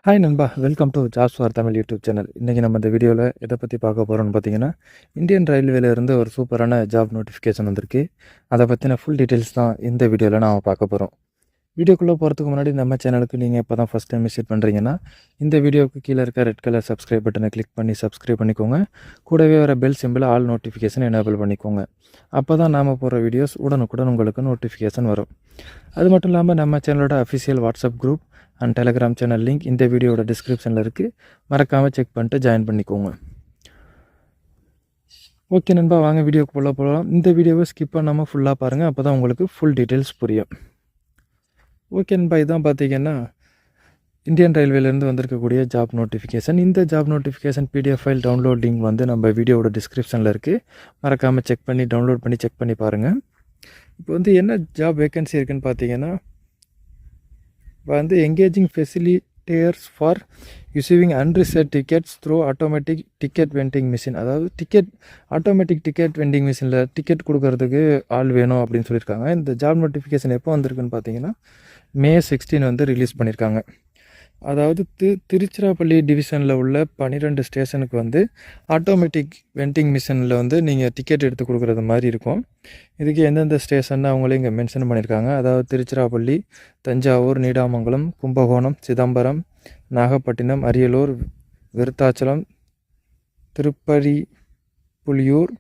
Hi நண்பா, welcome to jobs for Tamil YouTube channel. இன்றைக்கி நம்ம இந்த வீடியோவில் எதை பற்றி பார்க்க போகிறோம்னு பார்த்தீங்கன்னா, இந்தியன் ரயில்வேலேருந்து ஒரு சூப்பரான ஜாப் நோட்டிஃபிகேஷன் வந்திருக்கு. அதை பற்றின ஃபுல் டீட்டெயில்ஸ் தான் இந்த வீடியோவில் நாம் பார்க்க போகிறோம். வீடியோக்குள்ளே போகிறதுக்கு முன்னாடி நம்ம சேனலுக்கு நீங்கள் இப்போ தான் ஃபஸ்ட் டைம் விசிட் பண்ணுறீங்கன்னா, இந்த வீடியோவுக்கு கீழே இருக்க ரெட் கலர் சப்ஸ்கிரைப் பட்டனை கிளிக் பண்ணி சப்ஸ்கிரைப் பண்ணிக்கோங்க. கூடவே வர bell simple all notification enable பண்ணிக்கோங்க. அப்போ தான் நாம் போகிற வீடியோஸ் உடனுக்குடன் உங்களுக்கு நோட்டிஃபிகேஷன் வரும். அது மட்டும் இல்லாமல் நம்ம சேனலோட official WhatsApp group and Telegram channel link இந்த வீடியோட டிஸ்கிரிப்ஷனில் இருக்குது. மறக்காமல் செக் பண்ணிட்டு ஜாயின் பண்ணிக்கோங்க. ஓகே நண்பா, வாங்க வீடியோக்கு போகலாம். இந்த வீடியோவை ஸ்கிப் பண்ணாமல் ஃபுல்லாக பாருங்கள், அப்போ தான் உங்களுக்கு ஃபுல் டீட்டெயில்ஸ் புரியும். ஓகே நண்பா, இதுதான் பார்த்தீங்கன்னா இந்தியன் ரயில்வேலேருந்து வந்திருக்கக்கூடிய ஜாப் நோட்டிஃபிகேஷன். இந்த job notification PDF file download link வந்து நம்ம வீடியோவோட டிஸ்கிரிப்ஷனில் இருக்குது. மறக்காமல் செக் பண்ணி டவுன்லோட் பண்ணி செக் பண்ணி பாருங்கள். இப்போ வந்து என்ன ஜாப் வேக்கன்சி இருக்குதுன்னு பார்த்தீங்கன்னா, வந்து engaging facilitators for receiving unreserved tickets through automatic ticket vending machine. அதாவது ஆட்டோமேட்டிக் டிக்கெட் வெண்டிங் மிஷினில் டிக்கெட் கொடுக்கறதுக்கு ஆள் வேணும் அப்படின்னு சொல்லியிருக்காங்க. இந்த ஜாப் நோட்டிஃபிகேஷன் எப்போ வந்திருக்குன்னு பார்த்தீங்கன்னா, May 16 வந்து ரிலீஸ் பண்ணியிருக்காங்க. அதாவது திருச்சிராப்பள்ளி டிவிஷனில் உள்ள 12 ஸ்டேஷனுக்கு வந்து ஆட்டோமேட்டிக் வெண்டிங் மிஷினில் வந்து நீங்கள் டிக்கெட் எடுத்து கொடுக்குறது மாதிரி இருக்கும். இதுக்கு எந்தெந்த ஸ்டேஷன் அவங்களே இங்கே மென்ஷன் பண்ணியிருக்காங்க. அதாவது திருச்சிராப்பள்ளி, தஞ்சாவூர், நீடாமங்கலம், கும்பகோணம், சிதம்பரம், நாகப்பட்டினம், அரியலூர், விருத்தாச்சலம், திருப்பதி, புலியூர்,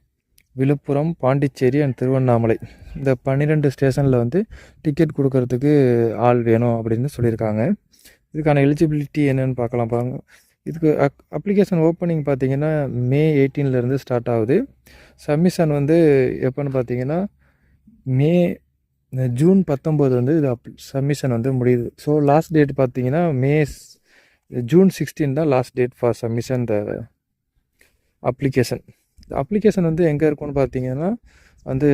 விழுப்புரம், பாண்டிச்சேரி அண்ட் திருவண்ணாமலை. இந்த 12 ஸ்டேஷனில் வந்து டிக்கெட் கொடுக்கறதுக்கு ஆள் வேணும் அப்படின்னு சொல்லியிருக்காங்க. இதுக்கான எலிஜிபிலிட்டி என்னென்னு பார்க்கலாம் பாருங்க. இதுக்கு அப்ளிகேஷன் ஓப்பனிங் பார்த்தீங்கன்னா May 18 ஸ்டார்ட் ஆகுது. சப்மிஷன் வந்து எப்போன்னு பார்த்தீங்கன்னா ஜூன் 19 வந்து இது சப்மிஷன் வந்து முடியுது. ஸோ லாஸ்ட் டேட் பார்த்தீங்கன்னா ஜூன் 16 தான் last date for submission the application. Application வந்து எங்கே இருக்கும்னு பார்த்தீங்கன்னா வந்து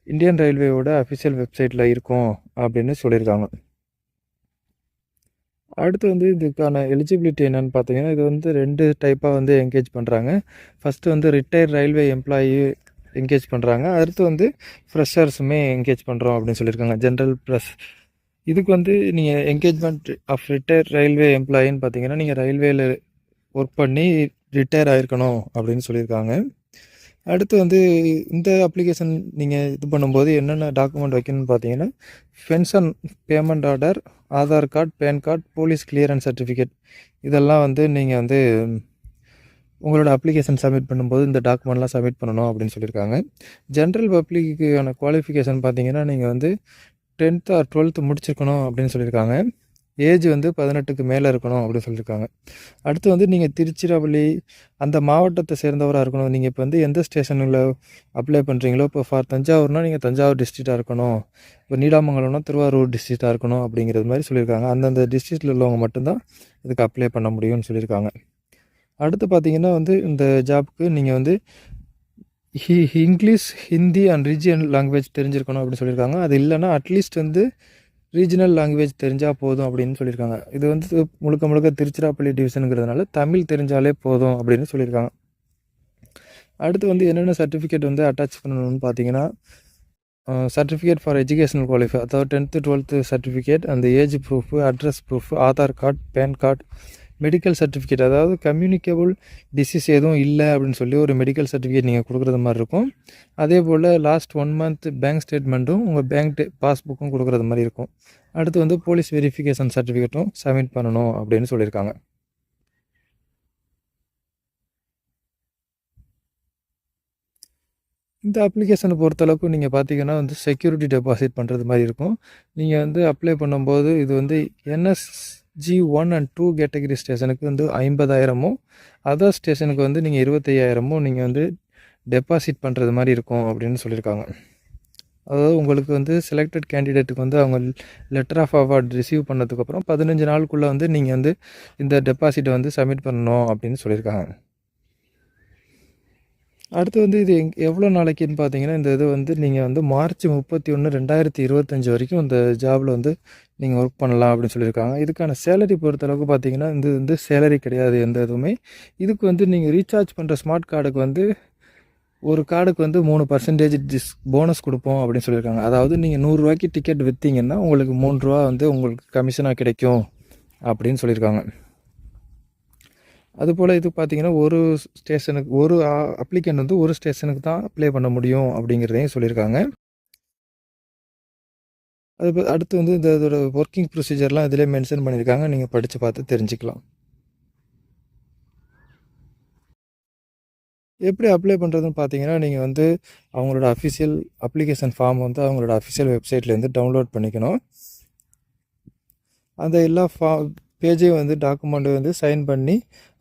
இந்தியன் ரயில்வேயோட அஃபிஷியல் வெப்சைட்டில் இருக்கும் அப்படின்னு சொல்லியிருக்காங்க. அடுத்து வந்து இதுக்கான எலிஜிபிலிட்டி என்னென்னு பார்த்தீங்கன்னா, இது வந்து 2 டைப்பாக வந்து என்கேஜ் பண்ணுறாங்க. ஃபஸ்ட்டு வந்து ரிட்டையர்ட் ரயில்வே எம்ப்ளாயி என்கேஜ் பண்ணுறாங்க. அடுத்து வந்து ஃப்ரெஷர்ஸுமே என்கேஜ் பண்ணுறோம் அப்படின்னு சொல்லியிருக்காங்க. ஜென்ரல் ப்ளஸ் இதுக்கு வந்து நீங்கள் என்கேஜ்மெண்ட் ஆஃப் ரிட்டையர்ட் ரயில்வே எம்ப்ளாயின்னு பார்த்தீங்கன்னா, நீங்கள் ரயில்வேயில் ஒர்க் பண்ணி ரிட்டையர் ஆகிருக்கணும் அப்படின்னு சொல்லியிருக்காங்க. அடுத்து வந்து இந்த அப்ளிகேஷன் நீங்கள் இது பண்ணும்போது என்னென்ன டாக்குமெண்ட் வைக்கணும்னு பார்த்தீங்கன்னா, pension payment order, Aadhaar card, pan card, police clearance certificate இதெல்லாம் வந்து நீங்கள் வந்து உங்களோட அப்ளிகேஷன் சப்மிட் பண்ணும்போது இந்த டாக்குமெண்ட்லாம் சப்மிட் பண்ணணும் அப்படின்னு சொல்லியிருக்காங்க. ஜென்ரல் பப்ளிக்கான குவாலிஃபிகேஷன் பார்த்தீங்கன்னா, நீங்கள் வந்து 10th or 12th முடிச்சிருக்கணும் அப்படின்னு சொல்லியிருக்காங்க. ஏஜ் வந்து 18க்கு மேலே இருக்கணும் அப்படின்னு சொல்லியிருக்காங்க. அடுத்து வந்து நீங்கள் திருச்சிராப்பள்ளி அந்த மாவட்டத்தை சேர்ந்தவராக இருக்கணும். நீங்கள் இப்போ வந்து எந்த ஸ்டேஷனில் அப்ளை பண்ணுறீங்களோ, இப்போ ஃபார் தஞ்சாவூர்னால் நீங்கள் தஞ்சாவூர் டிஸ்ட்ரிக்டாக இருக்கணும், இப்போ நீடாமங்கலம்னா திருவாரூர் டிஸ்ட்ரிக்டாக இருக்கணும் அப்படிங்கிறது மாதிரி சொல்லியிருக்காங்க. அந்தந்த டிஸ்ட்ரிக்டில் உள்ளவங்க மட்டும்தான் இதுக்கு அப்ளை பண்ண முடியும்னு சொல்லியிருக்காங்க. அடுத்து பார்த்தீங்கன்னா வந்து இந்த ஜாப்புக்கு நீங்கள் வந்து English, Hindi and regional language தெரிஞ்சிருக்கணும் அப்படின்னு சொல்லியிருக்காங்க. அது இல்லைன்னா அட்லீஸ்ட் வந்து ரீஜனல் லாங்குவேஜ் தெரிஞ்சால் போதும் அப்படின்னு சொல்லியிருக்காங்க. இது வந்து முழுக்க திருச்சிராப்பள்ளி டிவிஷனுங்கிறதுனால தமிழ் தெரிஞ்சாலே போதும் அப்படின்னு சொல்லியிருக்காங்க. அடுத்து வந்து என்னென்ன சர்டிஃபிகேட் வந்து அட்டாச் பண்ணணும்னு பார்த்தீங்கன்னா, சர்டிஃபிகேட் ஃபார் எஜுகேஷனல் குவாலிஃபை, அதாவது 10th 12th சர்டிஃபிகேட், அந்த age proof, address proof, Aadhaar card, pan card, medical certificate, அதாவது கம்யூனிகேபிள் டிசீஸ் எதுவும் இல்லை அப்படின்னு சொல்லி ஒரு மெடிக்கல் சர்டிஃபிகேட் நீங்கள் கொடுக்குறது மாதிரி இருக்கும். அதே போல் லாஸ்ட் 1 month பேங்க் ஸ்டேட்மெண்ட்டும் உங்கள் பேங்க் பாஸ்புக்கும் கொடுக்குறது மாதிரி இருக்கும். அடுத்து வந்து போலீஸ் வெரிஃபிகேஷன் சர்டிஃபிகேட்டும் சப்மிட் பண்ணணும் அப்படின்னு சொல்லியிருக்காங்க. இந்த அப்ளிகேஷனை பொறுத்தளவுக்கு நீங்கள் பார்த்தீங்கன்னா வந்து செக்யூரிட்டி டெபாசிட் பண்ணுறது மாதிரி இருக்கும். நீங்கள் வந்து அப்ளை பண்ணும்போது இது வந்து NSG 1 and 2 கேட்டகரி ஸ்டேஷனுக்கு வந்து 50,000 அதர் ஸ்டேஷனுக்கு வந்து நீங்கள் 25,000 நீங்கள் வந்து டெபாசிட் பண்ணுறது மாதிரி இருக்கும் அப்படின்னு சொல்லியிருக்காங்க. அதாவது உங்களுக்கு வந்து செலக்டட் கேண்டிடேட்டுக்கு வந்து அவங்க லெட்டர் ஆஃப் அவார்ட் ரிசீவ் பண்ணதுக்கப்புறம் 15 நாளுக்குள்ளே வந்து நீங்கள் வந்து இந்த டெபாசிட்டை வந்து சப்மிட் பண்ணணும் அப்படின்னு சொல்லியிருக்காங்க. அடுத்து வந்து இது எவ்வளோ நாளைக்குன்னு பார்த்தீங்கன்னா, இந்த இது வந்து நீங்கள் வந்து March 31, 2025 வரைக்கும் இந்த ஜாபில் வந்து நீங்கள் ஒர்க் பண்ணலாம் அப்படின்னு சொல்லியிருக்காங்க. இதுக்கான சேலரி பொறுத்தளவுக்கு பார்த்தீங்கன்னா, இது வந்து சேலரி கிடையாது எந்த இதுவுமே. இதுக்கு வந்து நீங்கள் ரீசார்ஜ் பண்ணுற ஸ்மார்ட் கார்டுக்கு வந்து ஒரு கார்டுக்கு வந்து 3% போனஸ் கொடுப்போம் அப்படின்னு சொல்லியிருக்காங்க. அதாவது நீங்கள் 100 ரூபாய்க்கு டிக்கெட் விற்றீங்கன்னா உங்களுக்கு 3 ரூபா வந்து உங்களுக்கு கமிஷனாக கிடைக்கும் அப்படின்னு சொல்லியிருக்காங்க. அதுபோல் இது பார்த்திங்கன்னா ஒரு ஸ்டேஷனுக்கு ஒரு அப்ளிகண்ட் வந்து ஒரு ஸ்டேஷனுக்கு தான் அப்ளை பண்ண முடியும் அப்படிங்கிறதையும் சொல்லியிருக்காங்க. அது அடுத்து வந்து இதோட ஒர்க்கிங் ப்ரொசீஜர்லாம் இதிலே மென்ஷன் பண்ணியிருக்காங்க. நீங்கள் படித்து பார்த்து தெரிஞ்சுக்கலாம். எப்படி அப்ளை பண்ணுறதுன்னு பார்த்தீங்கன்னா, நீங்கள் வந்து அவங்களோட அஃபிஷியல் அப்ளிகேஷன் ஃபார்ம் வந்து அவங்களோட அஃபிஷியல் வெப்சைட்லேருந்து டவுன்லோட் பண்ணிக்கணும். அந்த எல்லா பேஜையும் வந்து டாக்குமெண்ட்டு வந்து சைன் பண்ணி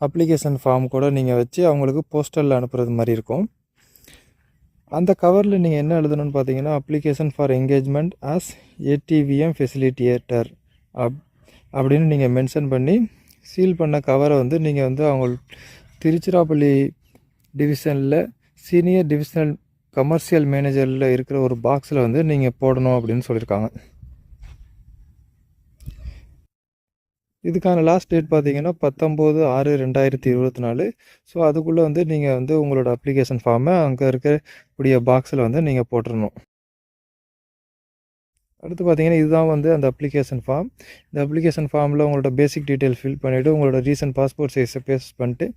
அப்ளிகேஷன் ஃபார்ம் கூட நீங்கள் வச்சு அவங்களுக்கு போஸ்டலில் அனுப்புறது மாதிரி இருக்கும். அந்த கவரில் நீங்கள் என்ன எழுதணும்னு பார்த்தீங்கன்னா, application for engagement as ATVM facilitator அப்படின்னு நீங்கள் மென்ஷன் பண்ணி சீல் பண்ண கவரை வந்து நீங்கள் வந்து அவங்க திருச்சிராப்பள்ளி டிவிஷனில் சீனியர் டிவிஷனல் கமர்ஷியல் மேனேஜரில் இருக்கிற ஒரு பாக்ஸில் வந்து நீங்கள் போடணும் அப்படின்னு சொல்லியிருக்காங்க. இதுக்கான லாஸ்ட் டேட் பார்த்தீங்கன்னா 19/6/2024. ஸோ அதுக்குள்ளே வந்து நீங்கள் வந்து உங்களோட அப்ளிகேஷன் ஃபார்மை அங்கே இருக்கக்கூடிய பாக்ஸில் வந்து நீங்கள் போட்டுடணும். அடுத்து பார்த்தீங்கன்னா இதுதான் வந்து அந்த அப்ளிகேஷன் ஃபார்ம். இந்த அப்ளிகேஷன் ஃபார்மில் உங்களோட பேசிக் டீட்டெயில் ஃபில் பண்ணிவிட்டு உங்களோட ரீசன்ட் பாஸ்போர்ட் சைஸை பேஸ்ட் பண்ணிட்டு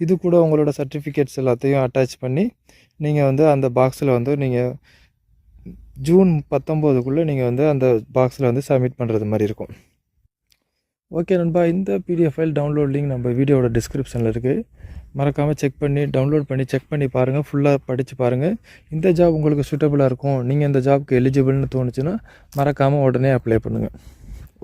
இது கூட உங்களோட சர்டிஃபிகேட்ஸ் எல்லாத்தையும் அட்டாச் பண்ணி நீங்கள் வந்து அந்த பாக்ஸில் வந்து நீங்கள் ஜூன் 19க்குள்ளே நீங்கள் வந்து அந்த பாக்ஸில் வந்து சப்மிட் பண்ணுறது மாதிரி இருக்கும். ஓகே நண்பா, இந்த பிடிஎஃப் ஃபைல் டவுன்லோட் லிங்க் நம்ம வீடியோட டிஸ்கிரிப்ஷனில் இருக்குது. மறக்காமல் டவுன்லோட் பண்ணி செக் பண்ணி பாருங்கள். ஃபுல்லாக படித்து பாருங்கள். இந்த ஜாப் உங்களுக்கு சூட்டபுளாக இருக்கும், நீங்கள் இந்த ஜாப்க்கு எலிஜிபிள்னு தோணுச்சுன்னா மறக்காமல் உடனே அப்ளை பண்ணுங்கள்.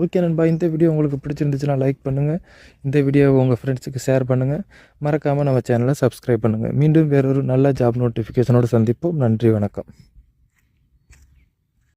ஓகே நண்பா, இந்த வீடியோ உங்களுக்கு பிடிச்சிருந்துச்சுன்னா லைக் பண்ணுங்கள். இந்த வீடியோவை உங்கள் ஃப்ரெண்ட்ஸுக்கு ஷேர் பண்ணுங்கள். மறக்காமல் நம்ம சேனலை சப்ஸ்கிரைப் பண்ணுங்கள். மீண்டும் வேறொரு நல்ல ஜாப் நோட்டிஃபிகேஷனோடு சந்திப்போம். நன்றி, வணக்கம்.